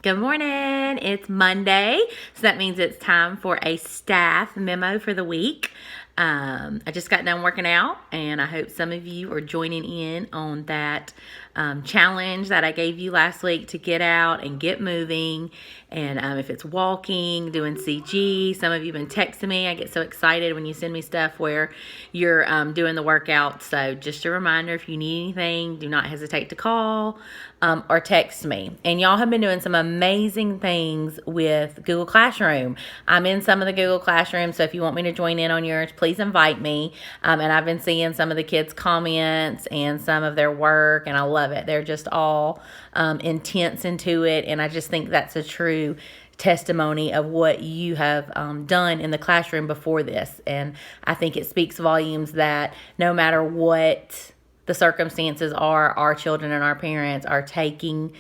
Good morning. It's Monday, so that means it's time for a staff memo for the week. I just got done working out, and I hope some of you are joining in on that challenge that I gave you last week to get out and get moving. And if it's walking, doing CG, some of you have been texting me. I get so excited when you send me stuff where you're doing the workout. So just a reminder, if you need anything, do not hesitate to call or text me. And y'all have been doing some amazing things with Google Classroom. I'm in some of the Google Classroom, so if you want me to join in on yours, please invite me. And I've been seeing some of the kids' comments and some of their work, and I love it. They're just all intense into it, and I just think that's a true testimony of what you have done in the classroom before this. And I think it speaks volumes that no matter what the circumstances are, our children and our parents are taking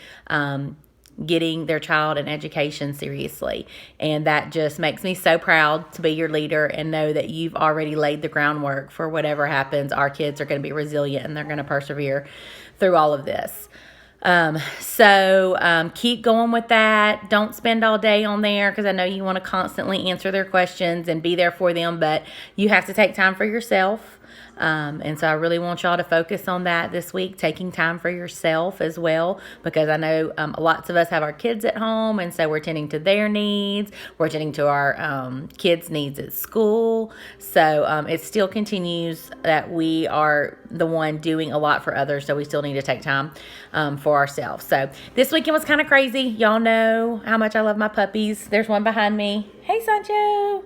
getting their child an education seriously. And that just makes me so proud to be your leader and know that you've already laid the groundwork for whatever happens. Our kids are going to be resilient and they're going to persevere through all of this. So keep going with that. Don't spend all day on there, because I know you want to constantly answer their questions and be there for them, but you have to take time for yourself. And so I really want y'all to focus on that this week, taking time for yourself as well, because I know lots of us have our kids at home, and so we're tending to their needs. We're tending to our kids' needs at school. So it still continues that we are the one doing a lot for others, so we still need to take time for ourselves. So this weekend was kind of crazy. Y'all know how much I love my puppies. There's one behind me. Hey, Sancho.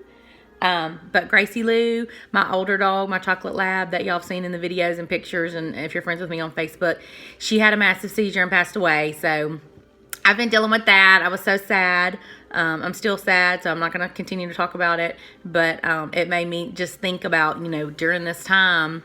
But Gracie Lou, my older dog, my chocolate lab that y'all have seen in the videos and pictures, and if you're friends with me on Facebook, she had a massive seizure and passed away. So I've been dealing with that. I was so sad. I'm still sad, so I'm not going to continue to talk about it. But it made me just think about, during this time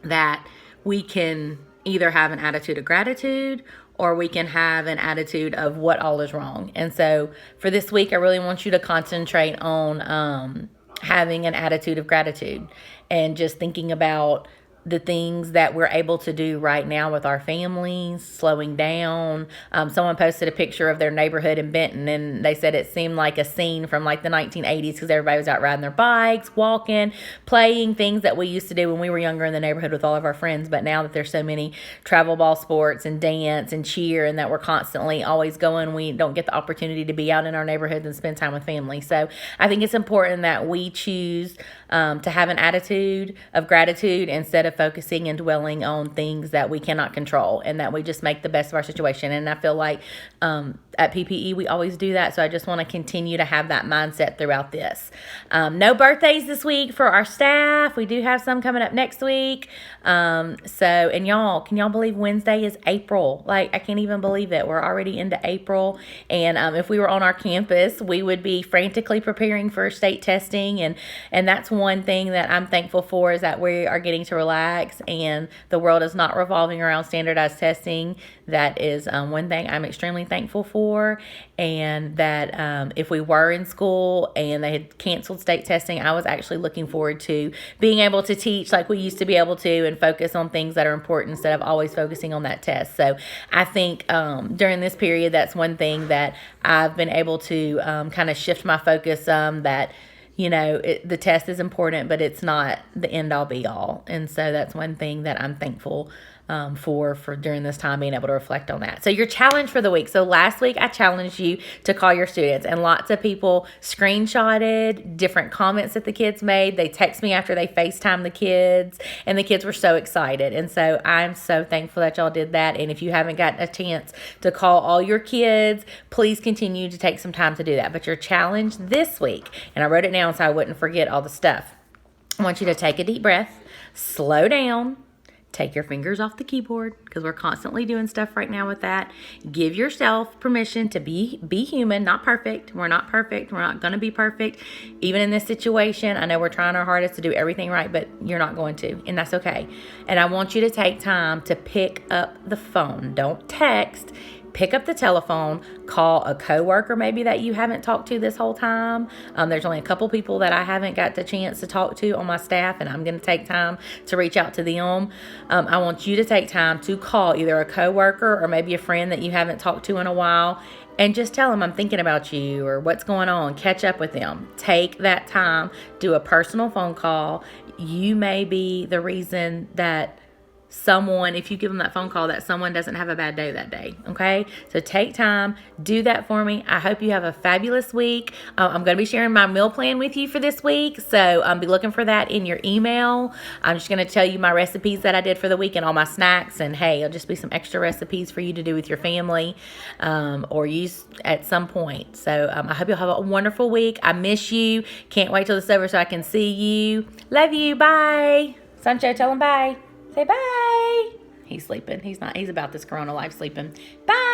that we can either have an attitude of gratitude or we can have an attitude of what all is wrong. And so for this week, I really want you to concentrate on having an attitude of gratitude and just thinking about the things that we're able to do right now with our families, slowing down. Someone posted a picture of their neighborhood in Benton, and they said it seemed like a scene from like the 1980s, because everybody was out riding their bikes, walking, playing things that we used to do when we were younger in the neighborhood with all of our friends. But now that there's so many travel ball sports and dance and cheer, and that we're constantly always going, we don't get the opportunity to be out in our neighborhoods and spend time with family. So I think it's important that we choose to have an attitude of gratitude instead of focusing and dwelling on things that we cannot control, and that we just make the best of our situation. And I feel like at PPE we always do that, so I just want to continue to have that mindset throughout this. No birthdays this week for our staff. We do have some coming up next week. And y'all, can y'all believe Wednesday is April? Like, I can't even believe it. We're already into April. And if we were on our campus, we would be frantically preparing for state testing. And that's one thing that I'm thankful for, is that we are getting to relax and the world is not revolving around standardized testing. That is one thing I'm extremely thankful for. And that if we were in school and they had canceled state testing, I was actually looking forward to being able to teach like we used to be able to and focus on things that are important instead of always focusing on that test. So I think during this period, that's one thing that I've been able to kind of shift my focus that the test is important, but it's not the end all be all. And so that's one thing that I'm thankful for during this time, being able to reflect on that. So your challenge for the week. So last week I challenged you to call your students, and lots of people screenshotted different comments that the kids made. They text me after they FaceTime the kids, and the kids were so excited. And so I'm so thankful that y'all did that. And if you haven't gotten a chance to call all your kids, please continue to take some time to do that. But your challenge this week, and I wrote it down so I wouldn't forget all the stuff. I want you to take a deep breath, slow down, take your fingers off the keyboard, because we're constantly doing stuff right now with that. Give yourself permission to be human, not perfect. We're not perfect. We're not going to be perfect. Even in this situation, I know we're trying our hardest to do everything right, but you're not going to, and that's okay. And I want you to take time to pick up the phone. Don't text. pick up the telephone, call a coworker maybe that you haven't talked to this whole time. There's only a couple people that I haven't got the chance to talk to on my staff, and I'm going to take time to reach out to them. I want you to take time to call either a coworker or maybe a friend that you haven't talked to in a while, and just tell them I'm thinking about you or what's going on. Catch up with them. Take that time. Do a personal phone call. You may be the reason that someone, if you give them that phone call, that someone doesn't have a bad day that day. Okay, so take time, do that for me. I hope you have a fabulous week. I'm going to be sharing my meal plan with you for this week, so be looking for that in your email. I'm just going to tell you my recipes that I did for the week and all my snacks, and hey, it'll just be some extra recipes for you to do with your family or use at some point. So I hope you'll have a wonderful week. I miss you. Can't wait till it's over so I can see you. Love you. Bye. Sancho, tell him bye. Say bye. He's sleeping. He's not. He's about this corona life sleeping. Bye.